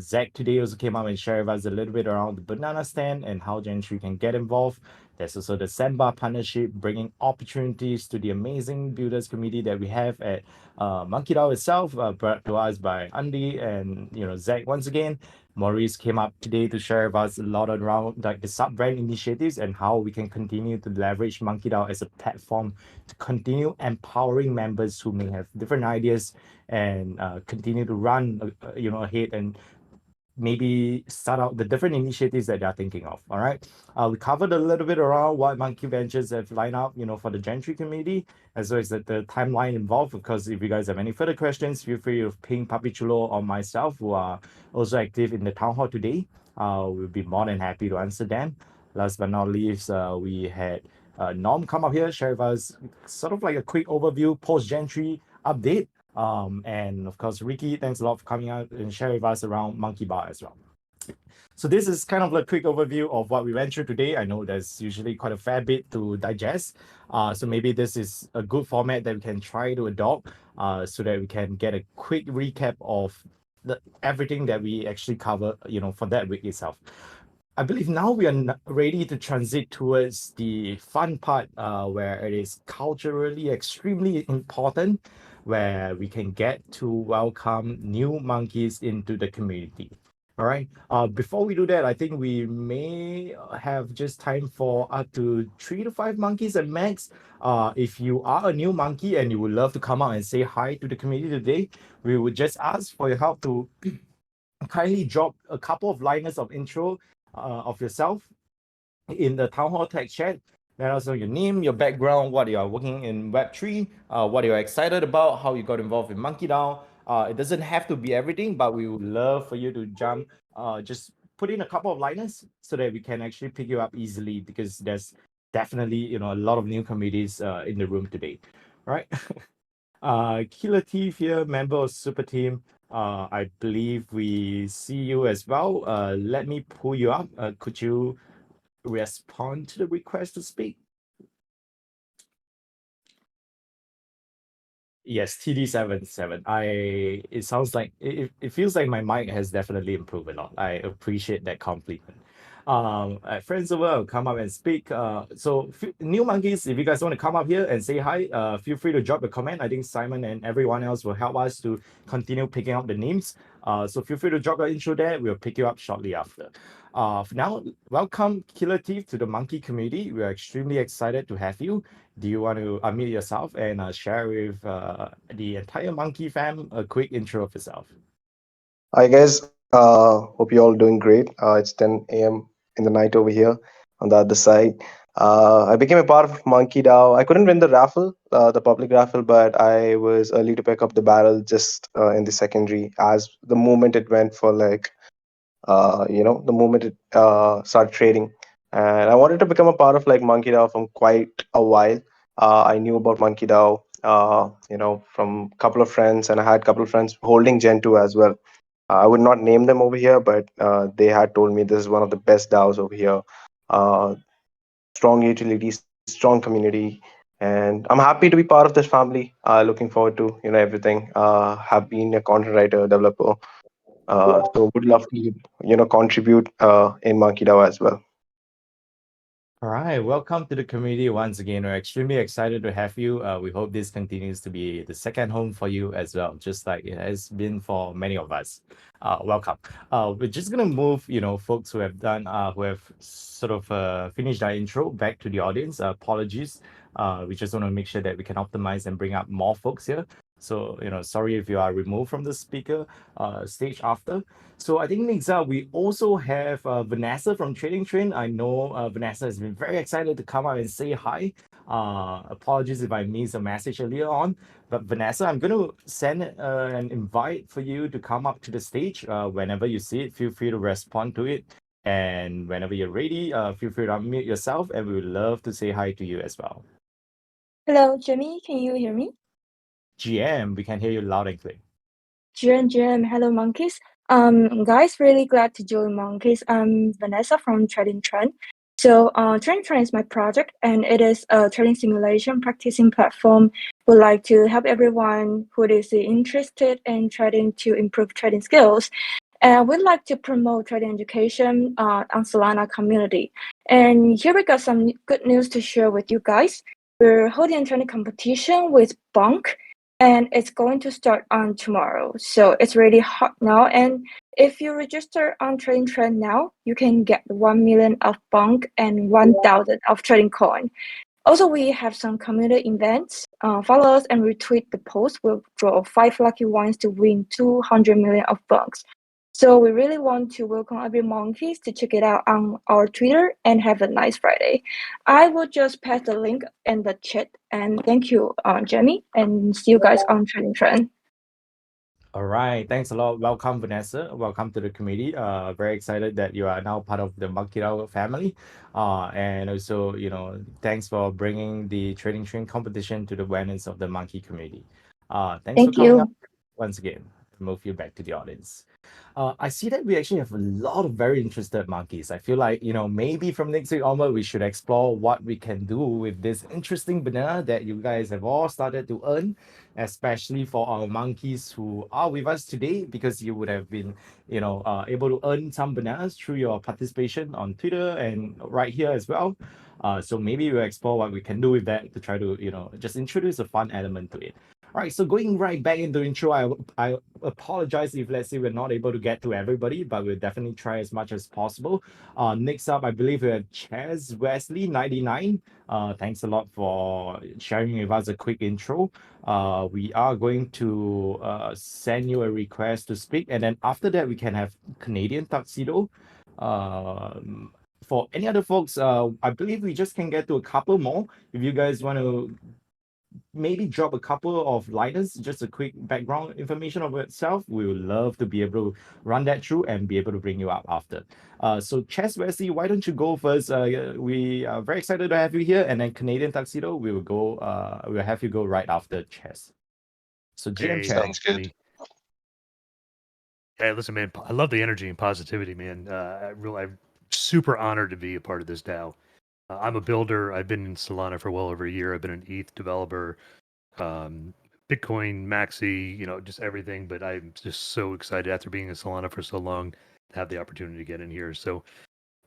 Zach today also came out and shared with us a little bit around the banana stand and how Gentry can get involved. There's also the Sandbar partnership, bringing opportunities to the amazing builders community that we have at MonkeDAO itself, brought to us by Andy and Zach once again. Maurice came up today to share with us a lot around like the sub-brand initiatives and how we can continue to leverage MonkeDAO as a platform to continue empowering members who may have different ideas and continue to run ahead and maybe start out the different initiatives that they're thinking of. All right. We covered a little bit around what Monkey Ventures have lined up, for the Gentry community, as well as the timeline involved. Of course, if you guys have any further questions, feel free to ping Papi Chulo or myself, who are also active in the town hall today. We'll be more than happy to answer them. Last but not least, we had Norm come up here, share with us sort of like a quick overview, post-Gentry update. And of course, Ricky, thanks a lot for coming out and sharing with us around Monkey Bar as well. So this is kind of a quick overview of what we went through today. I know there's usually quite a fair bit to digest. So maybe this is a good format that we can try to adopt so that we can get a quick recap of everything that we actually cover, for that week itself. I believe now we are ready to transit towards the fun part where it is culturally extremely important, where we can get to welcome new monkeys into the community. All right. Before we do that, I think we may have just time for up to 3 to 5 monkeys at max. If you are a new monkey and you would love to come out and say hi to the community today, we would just ask for your help to kindly drop a couple of liners of intro of yourself in the Town Hall Tech chat. Let us know your name, your background, what you are working in Web3, what you're excited about, how you got involved in MonkeDAO. It doesn't have to be everything, but we would love for you to jump, just put in a couple of liners so that we can actually pick you up easily, because there's definitely a lot of new communities in the room today. Right? Killer Thief here, member of Super Team. I believe we see you as well. Let me pull you up. Could you respond to the request to speak? Yes, TD77. It sounds like it feels like my mic has definitely improved a lot. I appreciate that compliment. Friends over, will come up and speak. New monkeys, if you guys want to come up here and say hi, feel free to drop a comment. I think Simon and everyone else will help us to continue picking up the names. So feel free to drop your intro there. We'll pick you up shortly after. For now, welcome Killer Thief to the monkey community. We are extremely excited to have you. Do you want to unmute yourself and share with the entire monkey fam a quick intro of yourself? Hi guys, hope you're all doing great. It's 10 a.m. in the night over here on the other side. I became a part of MonkeDAO. I couldn't win the raffle, the public raffle, but I was early to pick up the barrel just in the secondary as the moment it went for the moment it started trading. And I wanted to become a part of like MonkeDAO from quite a while. I knew about MonkeDAO, from a couple of friends, and I had a couple of friends holding Gen 2 as well. I would not name them over here, but they had told me this is one of the best DAOs over here. Uh, Strong utility, strong community, and I'm happy to be part of this family. Looking forward to everything. Have been a content writer, developer, so would love to contribute in MonkeDAO as well. All right, welcome to the community once again. We're extremely excited to have you. We hope this continues to be the second home for you as well, just like it has been for many of us. Welcome. We're just gonna move, folks who have done, who have sort of finished our intro back to the audience. Apologies. We just want to make sure that we can optimize and bring up more folks here. So, sorry if you are removed from the speaker stage after. So I think next up, we also have Vanessa from Trading Train. I know Vanessa has been very excited to come out and say hi. Apologies if I missed a message earlier on. But Vanessa, I'm going to send an invite for you to come up to the stage. Whenever you see it, feel free to respond to it. And whenever you're ready, feel free to unmute yourself, and we would love to say hi to you as well. Hello, Jimmy. Can you hear me? GM, we can hear you loud and clear. GM, hello, monkeys. Guys, really glad to join Monkeys. I'm Vanessa from Trading Trend. So, Trading Trend is my project, and it is a trading simulation practicing platform. Would like to help everyone who is interested in trading to improve trading skills. And we'd like to promote trading education on Solana community. And here we got some good news to share with you guys. We're holding a trading competition with Bonk, and it's going to start on tomorrow. So it's really hot now. And if you register on Trading Trend now, you can get 1 million of Bonk and 1,000 of trading coin. Also, we have some community events. Follow us and retweet the post. We'll draw 5 lucky ones to win 200 million of Bonks. So we really want to welcome every monkeys to check it out on our Twitter and have a nice Friday. I will just pass the link in the chat, and thank you, Jamie, and see you guys on Trading Trend. All right, thanks a lot. Welcome, Vanessa. Welcome to the community. Very excited that you are now part of the MonkeDAO family. And also, thanks for bringing the trading train competition to the awareness of the monkey community. Thanks for Thank coming up you. once again. Move you back to the audience. I see that we actually have a lot of very interested monkeys. I feel like, maybe from next week onward, we should explore what we can do with this interesting banana that you guys have all started to earn, especially for our monkeys who are with us today, because you would have been, able to earn some bananas through your participation on Twitter and right here as well. So maybe we'll explore what we can do with that to try to, just introduce a fun element to it. All right, so going right back into intro, I apologize if let's say we're not able to get to everybody, but we'll definitely try as much as possible. Next up, I believe we have Chaz Wesley 99. Thanks a lot for sharing with us a quick intro. We are going to send you a request to speak, and then after that, we can have Canadian Tuxedo. For any other folks, I believe we just can get to a couple more. If you guys want to maybe drop a couple of liners, just a quick background information of itself, we would love to be able to run that through and be able to bring you up after. So Chess Wesley, why don't you go first? We are very excited to have you here, and then Canadian Tuxedo, we will go. We'll have you go right after Chess. So GM Chess. Sounds good. Hey, listen, man, I love the energy and positivity, man. I'm super honored to be a part of this DAO. I'm a builder. I've been in Solana for well over a year. I've been an ETH developer. Bitcoin, Maxi, just everything. But I'm just so excited after being in Solana for so long to have the opportunity to get in here. So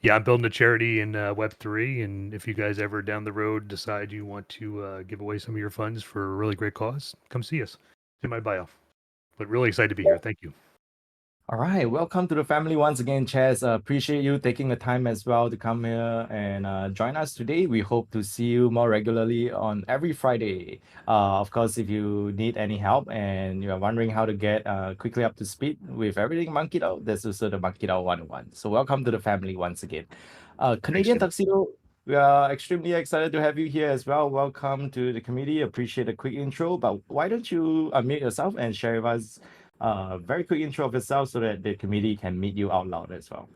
yeah, I'm building a charity in Web3, and if you guys ever down the road decide you want to give away some of your funds for a really great cause, come see us. It's in my bio. But really excited to be here. Thank you. All right, welcome to the family once again, Chaz. Appreciate you taking the time as well to come here and join us today. We hope to see you more regularly on every Friday. Of course, if you need any help and you are wondering how to get quickly up to speed with everything MonkeDAO, there's also the MonkeDAO 101. So welcome to the family once again. Canadian Jim. Tuxedo, we are extremely excited to have you here as well. Welcome to the community. Appreciate a quick intro, but why don't you unmute yourself and share with us very quick intro of yourself so that the committee can meet you out loud as well.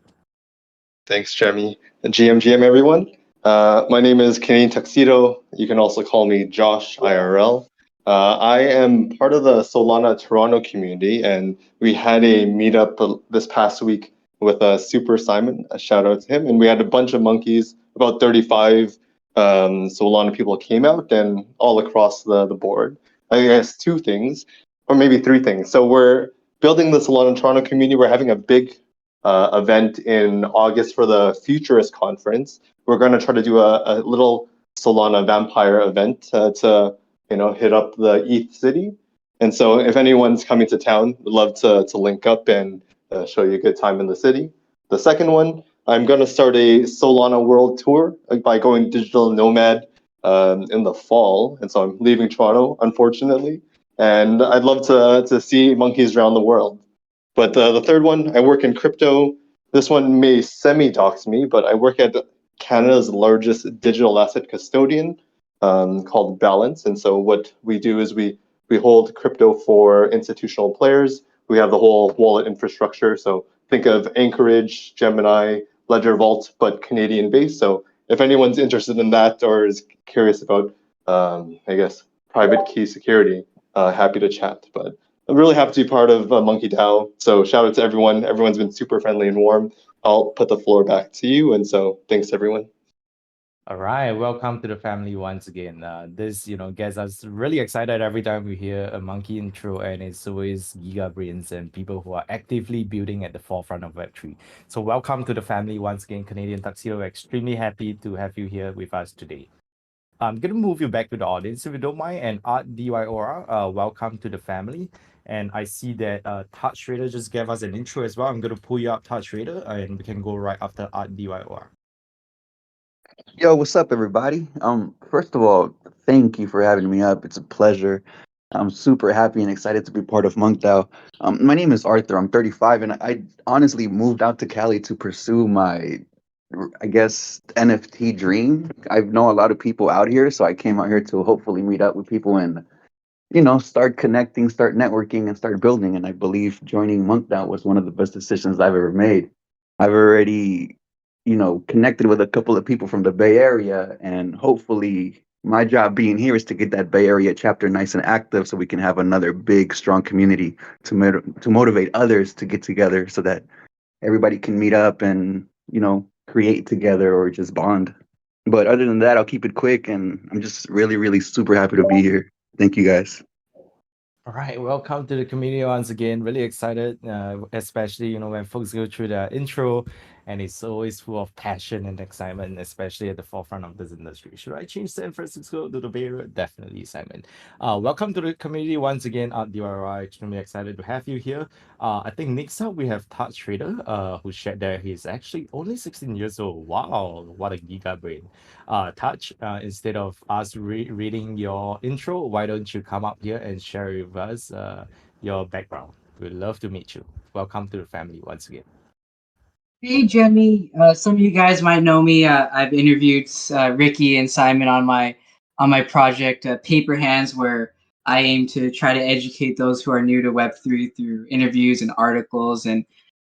Thanks, Jeremy. And GM everyone. My name is Canadian Tuxedo. You can also call me Josh IRL. I am part of the Solana Toronto community, and we had a meetup this past week with Super Simon. A shout out to him. And we had a bunch of monkeys, about 35 Solana people came out, and all across the board. I guess two things, or maybe three things. So we're building the Solana Toronto community. We're having a big event in August for the Futurist Conference. We're going to try to do a little Solana Vampire event to hit up the ETH City. And so if anyone's coming to town, we'd love to link up and show you a good time in the city. The second one, I'm going to start a Solana World Tour by going digital nomad in the fall. And so I'm leaving Toronto, unfortunately. And I'd love to see monkeys around the world. But the third one, I work in crypto. This one may semi-dox me, but I work at Canada's largest digital asset custodian called Balance. And so what we do is we hold crypto for institutional players. We have the whole wallet infrastructure. So think of Anchorage, Gemini, Ledger Vault, but Canadian based. So if anyone's interested in that or is curious about, I guess, private key security, happy to chat. But I'm really happy to be part of MonkeDAO. So shout out to everyone. Everyone's been super friendly and warm. I'll put the floor back to you. And so thanks, everyone. All right, welcome to the family once again. This, gets us really excited every time we hear a monkey intro, and it's always giga brains and people who are actively building at the forefront of Web3. So welcome to the family once again, Canadian Tuxedo. We're extremely happy to have you here with us today. I'm gonna move you back to the audience if you don't mind. And Art DYOR, welcome to the family. And I see that Touch Trader just gave us an intro as well. I'm gonna pull you up, Touch Trader, and we can go right after Art DYOR. Yo, what's up, everybody? First of all, thank you for having me up. It's a pleasure. I'm super happy and excited to be part of MonkeDAO. My name is Arthur. I'm 35, and I honestly moved out to Cali to pursue my, I guess, NFT dream. I know a lot of people out here, so I came out here to hopefully meet up with people and, start connecting, start networking, and start building. And I believe joining MonkeDAO was one of the best decisions I've ever made. I've already connected with a couple of people from the Bay Area, and hopefully my job being here is to get that Bay Area chapter nice and active so we can have another big, strong community to motivate others to get together so that everybody can meet up and, create together or just bond. But other than that, I'll keep it quick, and I'm just really, really super happy to be here. Thank you, guys. All right, welcome to the community once again. Really excited, especially when folks go through the intro, and it's always full of passion and excitement, especially at the forefront of this industry. Should I change San Francisco to the Bay Area? Definitely, Simon. Welcome to the community once again. DRI, extremely excited to have you here. I think next up we have Touch Trader, who shared that he's actually only 16 years old. Wow, what a giga brain. Touch, instead of us reading your intro, why don't you come up here and share with us your background? We'd love to meet you. Welcome to the family once again. Hey, Jemmy. Some of you guys might know me. I've interviewed Ricky and Simon on my project, Paper Hands, where I aim to try to educate those who are new to Web3 through interviews and articles. And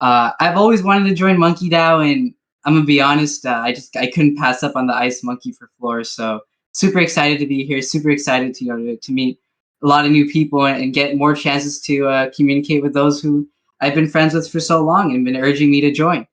I've always wanted to join MonkeDAO, and I'm gonna be honest, I couldn't pass up on the Ice Monkey for Floor. So super excited to be here. Super excited to meet a lot of new people and get more chances to communicate with those who I've been friends with for so long and been urging me to join.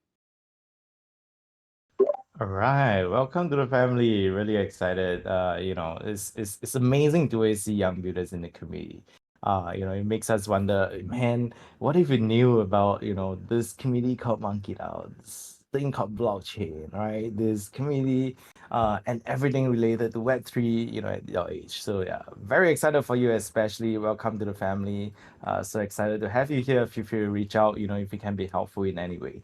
All right, welcome to the family. Really excited. It's amazing to always see young builders in the community. It makes us wonder, man, what if we knew about, this community called MonkeDAO, this thing called blockchain, right? This community, and everything related to Web3, at your age. So yeah, very excited for you, especially. Welcome to the family. So excited to have you here. Feel free to reach out, if we can be helpful in any way.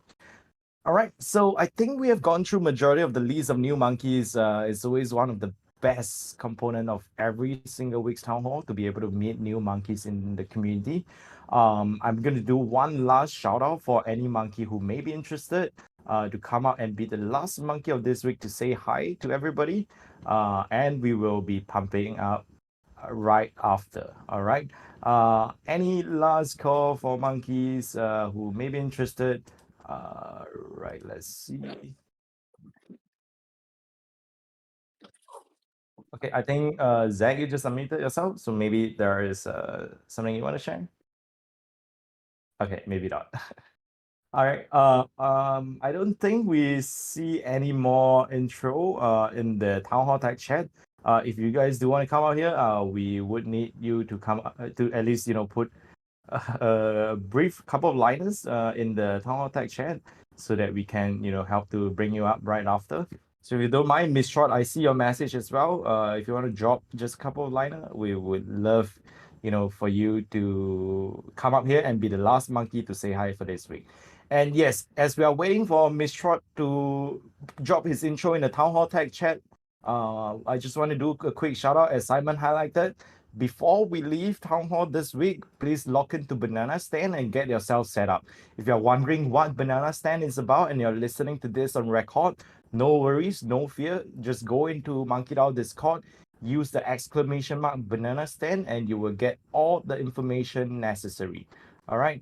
All right, so I think we have gone through majority of the list of new monkeys. It's always one of the best component of every single week's town hall to be able to meet new monkeys in the community. I'm going to do one last shout out for any monkey who may be interested to come out and be the last monkey of this week to say hi to everybody. And we will be pumping up right after. All right. Any last call for monkeys who may be interested? Right, let's see. Okay, I think Zach, you just unmuted yourself, so maybe there is something you want to share. Okay, maybe not. All right. I don't think we see any more intro in the town hall tag chat. If you guys do want to come out here, we would need you to come to at least put a brief couple of liners in the town hall tag chat so that we can help to bring you up right after. So if you don't mind, Miss Short, I see your message as well. If you want to drop just a couple of liner, we would love for you to come up here and be the last monkey to say hi for this week. And yes, as we are waiting for Miss Short to drop his intro in the town hall tag chat, I just want to do a quick shout out as Simon highlighted. Before we leave town hall this week, please log into Banana Stand and get yourself set up. If you're wondering what Banana Stand is about and you're listening to this on record, no worries, no fear. Just go into MonkeDAO Discord, use the exclamation mark Banana Stand, and you will get all the information necessary. All right,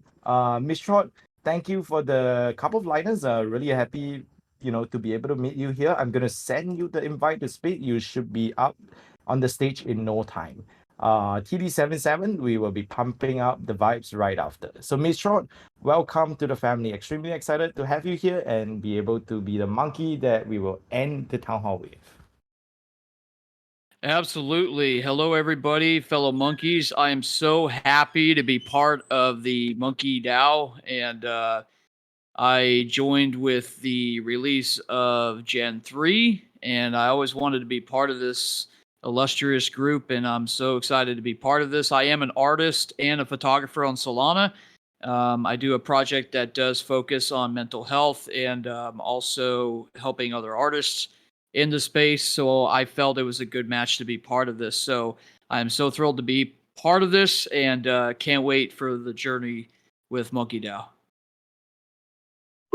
Miss Short, thank you for the couple of liners. Really happy, to be able to meet you here. I'm gonna send you the invite to speak. You should be up on the stage in no time. TD77, we will be pumping up the vibes right after. So, Miss Short, welcome to the family. Extremely excited to have you here and be able to be the monkey that we will end the town hall with. Absolutely. Hello, everybody, fellow monkeys. I am so happy to be part of the Monkey DAO, and I joined with the release of Gen 3, and I always wanted to be part of this illustrious group, and I'm so excited to be part of this. I am an artist and a photographer on Solana. I do a project that does focus on mental health and also helping other artists in the space. So I felt it was a good match to be part of this. So I'm so thrilled to be part of this and can't wait for the journey with MonkeDAO.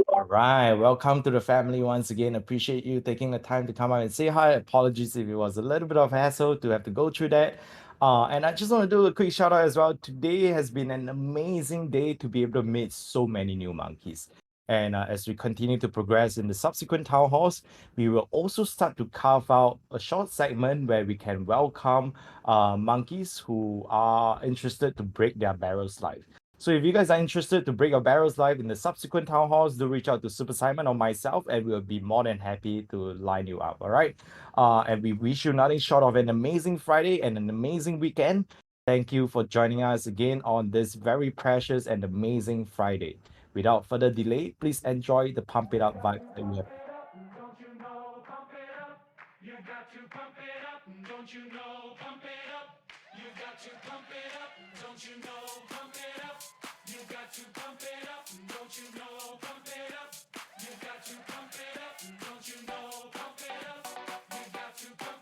All right, welcome to the family once again. Appreciate you taking the time to come out and say hi. Apologies if it was a little bit of hassle to have to go through that. And I just want to do a quick shout out as well. Today has been an amazing day to be able to meet so many new monkeys. And as we continue to progress in the subsequent town halls, we will also start to carve out a short segment where we can welcome monkeys who are interested to break their barrels live. So if you guys are interested to break your barrels live in the subsequent town halls, do reach out to Super Simon or myself, and we'll be more than happy to line you up. All right. And we wish you nothing short of an amazing Friday and an amazing weekend. Thank you for joining us again on this very precious and amazing Friday. Without further delay, please enjoy the pump it up vibe that we have. Don't you know, pump it up. You got to pump it up. Don't you know, pump it up. You got to pump it up. Don't you know, pump it up. You got to pump it up. Don't you know, pump it up. You got to pump it up. Don't you know, pump it up. You got to pump